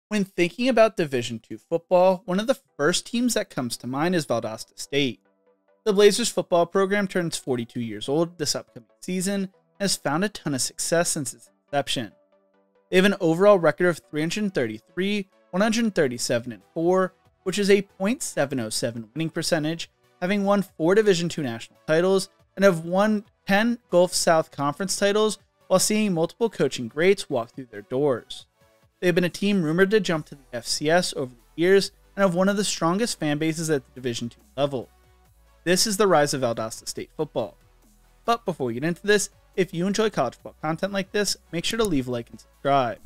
When thinking about Division II football, one of the first teams that comes to mind is Valdosta State. The Blazers football program turns 42 years old this upcoming season and has found a ton of success since its inception. They have an overall record of 333, 137-4, which is a .707 winning percentage, having won 4 Division II national titles and have won 10 Gulf South Conference titles while seeing multiple coaching greats walk through their doors. They have been a team rumored to jump to the FCS over the years and have one of the strongest fan bases at the Division II level. This is the rise of Valdosta State football. But before we get into this, if you enjoy college football content like this, make sure to leave a like and subscribe.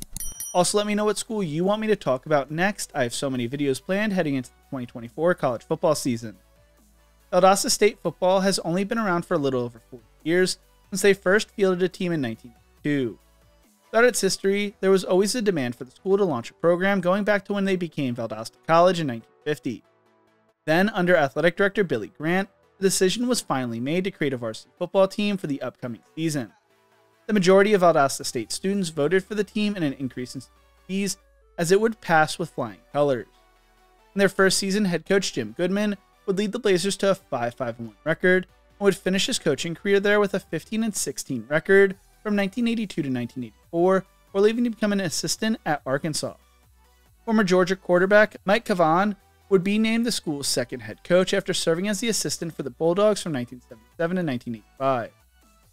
Also, let me know what school you want me to talk about next. I have so many videos planned heading into the 2024 college football season. Valdosta State football has only been around for a little over 40 years since they first fielded a team in 1992. Throughout its history, there was always a demand for the school to launch a program going back to when they became Valdosta College in 1950. Then, under athletic director Billy Grant, the decision was finally made to create a varsity football team for the upcoming season. The majority of Valdosta State students voted for the team and an increase in fees, as it would pass with flying colors. In their first season, head coach Jim Goodman would lead the Blazers to a 5-5-1 record and would finish his coaching career there with a 15-16 record from 1982 to 1984, or leaving to become an assistant at Arkansas. Former Georgia quarterback Mike Cavan would be named the school's second head coach after serving as the assistant for the Bulldogs from 1977 to 1985.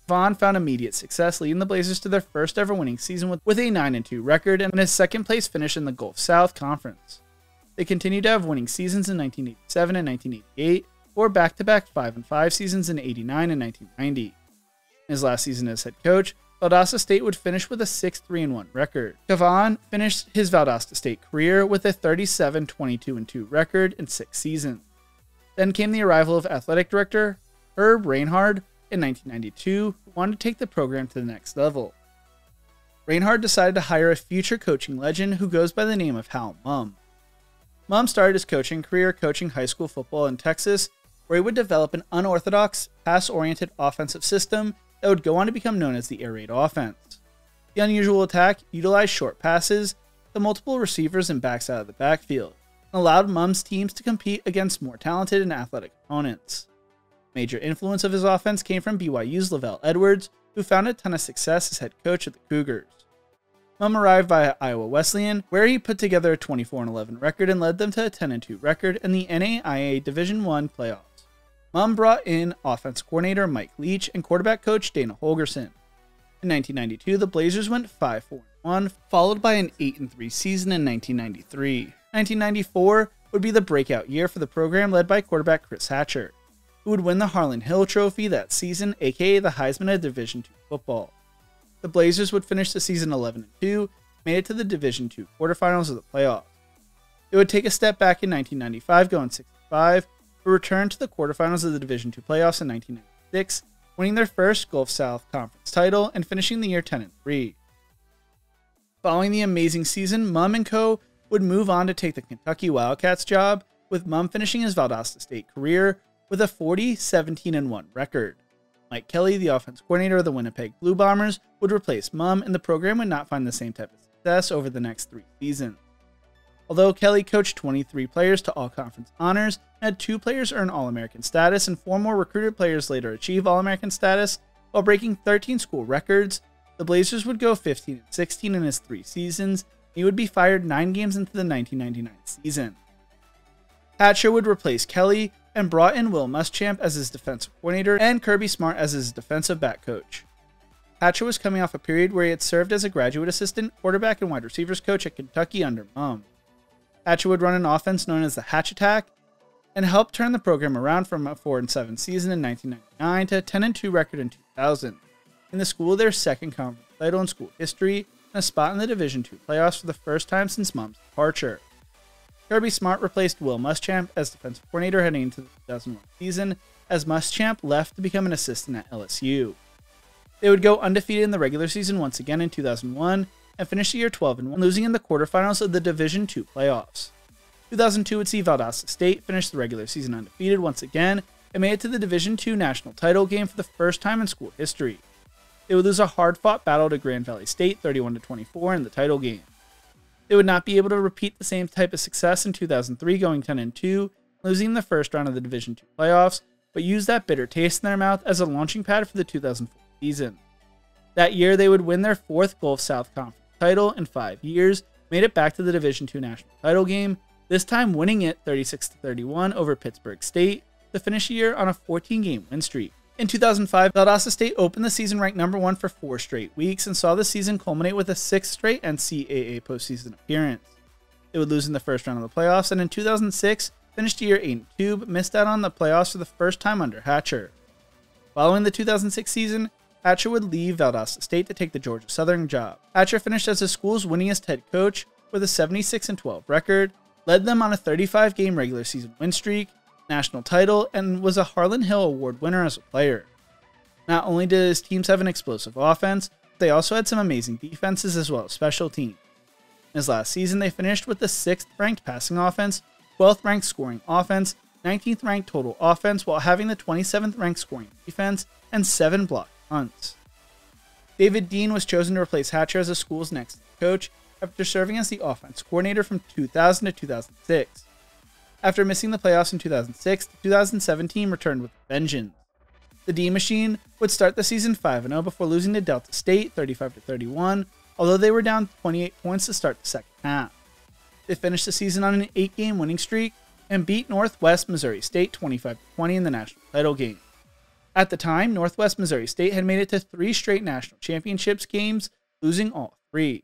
Cavan found immediate success, leading the Blazers to their first ever winning season with a 9-2 record and a second place finish in the Gulf South Conference. They continued to have winning seasons in 1987 and 1988, or back-to-back 5-5 seasons in 89 and 1990. In his last season as head coach, Valdosta State would finish with a 6-3-1 record. Cavan finished his Valdosta State career with a 37-22-2 record in 6 seasons. Then came the arrival of athletic director Herb Reinhard in 1992, who wanted to take the program to the next level. Reinhard decided to hire a future coaching legend who goes by the name of Hal Mumm. Mumm started his coaching career coaching high school football in Texas, where he would develop an unorthodox, pass-oriented offensive system that would go on to become known as the air raid offense. The unusual attack utilized short passes to multiple receivers and backs out of the backfield, and allowed Mumm's teams to compete against more talented and athletic opponents. Major influence of his offense came from BYU's Lavelle Edwards, who found a ton of success as head coach of the Cougars. Mumm arrived via Iowa Wesleyan, where he put together a 24-11 record and led them to a 10-2 record in the NAIA Division I playoffs. Mumm brought in offensive coordinator Mike Leach and quarterback coach Dana Holgerson. In 1992, the Blazers went 5-4-1, followed by an 8-3 season in 1993. 1994 would be the breakout year for the program, led by quarterback Chris Hatcher, who would win the Harlan Hill Trophy that season, aka the Heisman of Division II football. The Blazers would finish the season 11-2, made it to the Division II quarterfinals of the playoffs. They would take a step back in 1995, going 6-5, but returned to the quarterfinals of the Division II playoffs in 1996, winning their first Gulf South Conference title and finishing the year 10-3. Following the amazing season, Mumm and co. would move on to take the Kentucky Wildcats job, with Mumm finishing his Valdosta State career with a 40-17-1 record. Mike Kelly, the offense coordinator of the Winnipeg Blue Bombers, would replace Mumm, and the program would not find the same type of success over the next 3 seasons. Although Kelly coached 23 players to all-conference honors, and had 2 players earn All-American status, and 4 more recruited players later achieve All-American status, while breaking 13 school records, the Blazers would go 15-16 in his 3 seasons, and he would be fired 9 games into the 1999 season. Hatcher would replace Kelly, and brought in Will Muschamp as his defensive coordinator, and Kirby Smart as his defensive back coach. Hatcher was coming off a period where he had served as a graduate assistant, quarterback, and wide receivers coach at Kentucky under Mumm. Hatcher would run an offense known as the Hatch Attack, and helped turn the program around from a 4-7 season in 1999 to a 10-2 record in 2000, in the school their second conference title in school history, and a spot in the Division II playoffs for the first time since Mumm's departure. Kirby Smart replaced Will Muschamp as defensive coordinator heading into the 2001 season, as Muschamp left to become an assistant at LSU. They would go undefeated in the regular season once again in 2001, and finish the year 12-1, losing in the quarterfinals of the Division II playoffs. 2002 would see Valdosta State finish the regular season undefeated once again, and made it to the Division II national title game for the first time in school history. They would lose a hard-fought battle to Grand Valley State 31-24 in the title game. They would not be able to repeat the same type of success in 2003, going 10-2, losing the first round of the Division II playoffs, but used that bitter taste in their mouth as a launching pad for the 2004 season. That year, they would win their 4th Gulf South Conference title in 5 years, made it back to the Division II national title game, this time winning it 36-31 over Pittsburgh State to finish the year on a 14-game win streak. In 2005, Valdosta State opened the season ranked number 1 for 4 straight weeks and saw the season culminate with a 6th straight NCAA postseason appearance. They would lose in the first round of the playoffs, and in 2006, finished the year 8-2, but missed out on the playoffs for the first time under Hatcher. Following the 2006 season, Hatcher would leave Valdosta State to take the Georgia Southern job. Hatcher finished as the school's winningest head coach with a 76-12 record, led them on a 35-game regular season win streak, national title, and was a Harlan Hill Award winner as a player. Not only did his teams have an explosive offense, they also had some amazing defenses as well as special teams. In his last season, they finished with the 6th ranked passing offense, 12th ranked scoring offense, 19th ranked total offense, while having the 27th ranked scoring defense and 7 blocked punts. David Dean was chosen to replace Hatcher as the school's next coach after serving as the offense coordinator from 2000 to 2006. After missing the playoffs in 2006, the 2017 returned with a vengeance. The D Machine would start the season 5-0 before losing to Delta State 35-31, although they were down 28 points to start the second half. They finished the season on an 8-game winning streak and beat Northwest Missouri State 25-20 in the national title game. At the time, Northwest Missouri State had made it to 3 straight national championships games, losing all 3.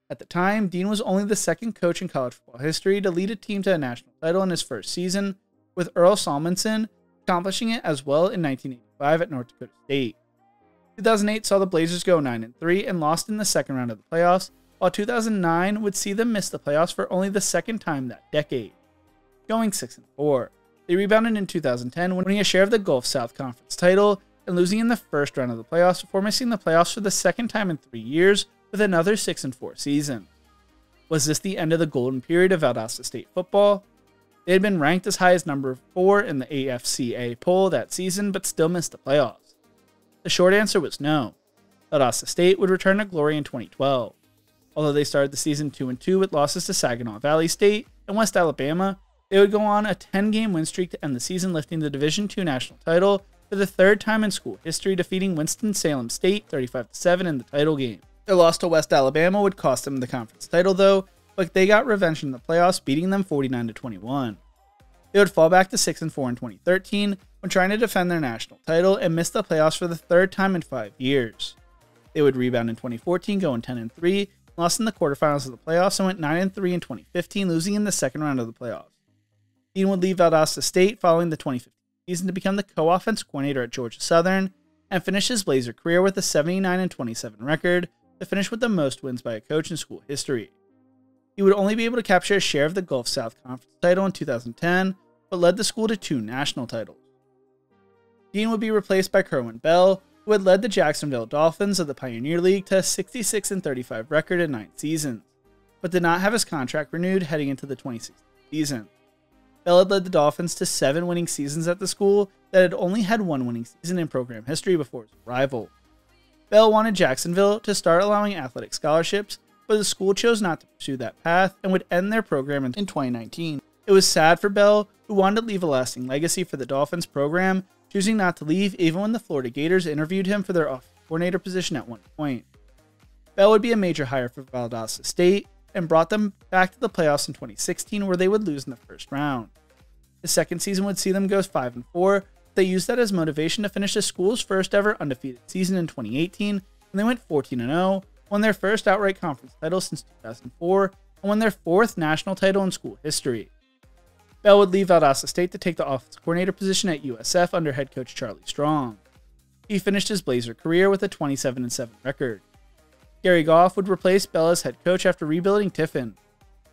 At the time, Dean was only the 2nd coach in college football history to lead a team to a national title in his first season, with Earl Salmonson accomplishing it as well in 1985 at North Dakota State. 2008 saw the Blazers go 9-3 and lost in the second round of the playoffs, while 2009 would see them miss the playoffs for only the 2nd time that decade, going 6-4. They rebounded in 2010, winning a share of the Gulf South Conference title and losing in the first round of the playoffs before missing the playoffs for the 2nd time in 3 years with another 6-4 season. Was this the end of the golden period of Valdosta State football? They had been ranked as high as number 4 in the AFCA poll that season, but still missed the playoffs. The short answer was no. Valdosta State would return to glory in 2012. Although they started the season 2-2 with losses to Saginaw Valley State and West Alabama, they would go on a 10-game win streak to end the season, lifting the Division II national title for the 3rd time in school history, defeating Winston-Salem State 35-7 in the title game. Their loss to West Alabama would cost them the conference title though, but they got revenge in the playoffs, beating them 49-21. They would fall back to 6-4 in 2013 when trying to defend their national title and miss the playoffs for the 3rd time in 5 years. They would rebound in 2014, going 10-3, lost in the quarterfinals of the playoffs, and went 9-3 in 2015, losing in the second round of the playoffs. Dean would leave Valdosta State following the 2015 season to become the co-offense coordinator at Georgia Southern and finish his Blazer career with a 79-27 record to finish with the most wins by a coach in school history. He would only be able to capture a share of the Gulf South Conference title in 2010, but led the school to 2 national titles. Dean would be replaced by Kerwin Bell, who had led the Jacksonville Dolphins of the Pioneer League to a 66-35 record in 9 seasons, but did not have his contract renewed heading into the 2016 season. Bell had led the Dolphins to 7 winning seasons at the school that had only had 1 winning season in program history before his arrival. Bell wanted Jacksonville to start allowing athletic scholarships, but the school chose not to pursue that path and would end their program in 2019. It was sad for Bell, who wanted to leave a lasting legacy for the Dolphins program, choosing not to leave even when the Florida Gators interviewed him for their offensive coordinator position at one point. Bell would be a major hire for Valdosta State and brought them back to the playoffs in 2016, where they would lose in the first round. The second season would see them go 5-4. They used that as motivation to finish the school's first ever undefeated season in 2018, and they went 14-0, won their first outright conference title since 2004, and won their 4th national title in school history. Bell would leave Valdosta State to take the offensive coordinator position at USF under head coach Charlie Strong. He finished his Blazer career with a 27-7 record. Gary Goff would replace Bell as head coach after rebuilding Tiffin.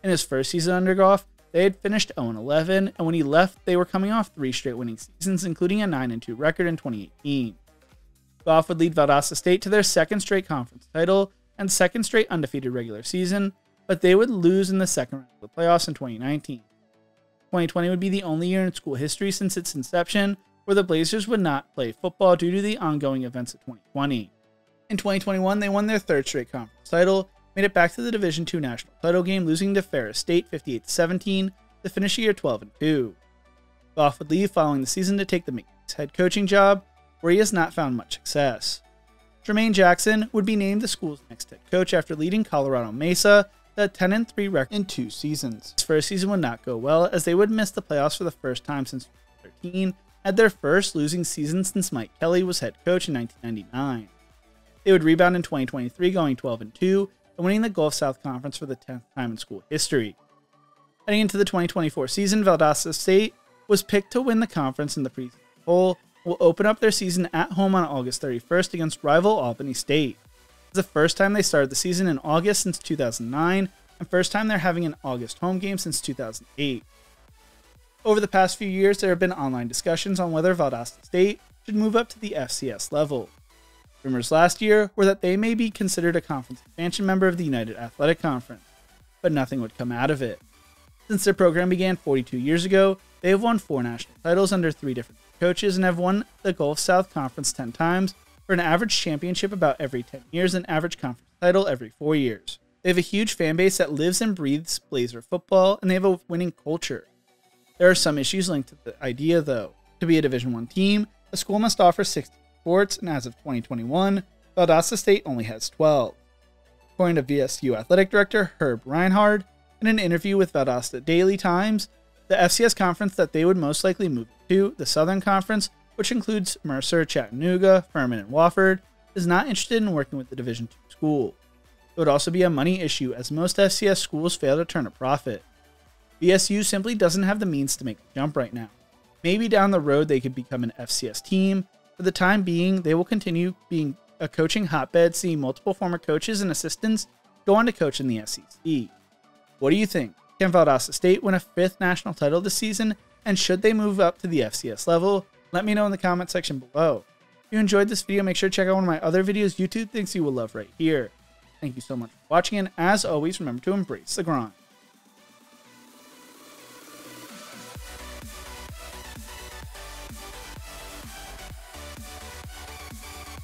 In his first season under Goff, they had finished 0-11, and when he left, they were coming off 3 straight winning seasons, including a 9-2 record in 2018. Goff would lead Valdosta State to their 2nd straight conference title and 2nd straight undefeated regular season, but they would lose in the second round of the playoffs in 2019. 2020 would be the only year in school history since its inception where the Blazers would not play football due to the ongoing events of 2020. In 2021, they won their 3rd straight conference title made it back to the Division II national title game, losing to Ferris State 58-17 to finish the year 12-2. Goff would leave following the season to take the Makepeace head coaching job, where he has not found much success. Jermaine Jackson would be named the school's next head coach after leading Colorado Mesa to a 10-3 record in 2 seasons. His first season would not go well, as they would miss the playoffs for the first time since 2013, had their first losing season since Mike Kelly was head coach in 1999. They would rebound in 2023, going 12-2 and winning the Gulf South Conference for the 10th time in school history. Heading into the 2024 season, Valdosta State was picked to win the conference in the preseason poll, will open up their season at home on August 31st against rival Albany State. It's the first time they started the season in August since 2009, and first time they're having an August home game since 2008. Over the past few years, there have been online discussions on whether Valdosta State should move up to the FCS level. Rumors last year were that they may be considered a conference expansion member of the United Athletic Conference, but nothing would come out of it. Since their program began 42 years ago, they have won 4 national titles under 3 different coaches and have won the Gulf South Conference 10 times, for an average championship about every 10 years and average conference title every 4 years. They have a huge fan base that lives and breathes Blazer football, and they have a winning culture. There are some issues linked to the idea, though. To be a Division I team, the school must offer 60 sports, and as of 2021, Valdosta State only has 12. According to VSU Athletic Director Herb Reinhard, in an interview with Valdosta Daily Times, the FCS conference that they would most likely move to, the Southern Conference, which includes Mercer, Chattanooga, Furman, and Wofford, is not interested in working with the Division II school. It would also be a money issue, as most FCS schools fail to turn a profit. VSU simply doesn't have the means to make the jump right now. Maybe down the road they could become an FCS team. For the time being, they will continue being a coaching hotbed, seeing multiple former coaches and assistants go on to coach in the SEC. What do you think? Can Valdosta State win a 5th national title this season, and should they move up to the FCS level? Let me know in the comment section below. If you enjoyed this video, make sure to check out one of my other videos YouTube thinks you will love right here. Thank you so much for watching, and as always, remember to embrace the grind.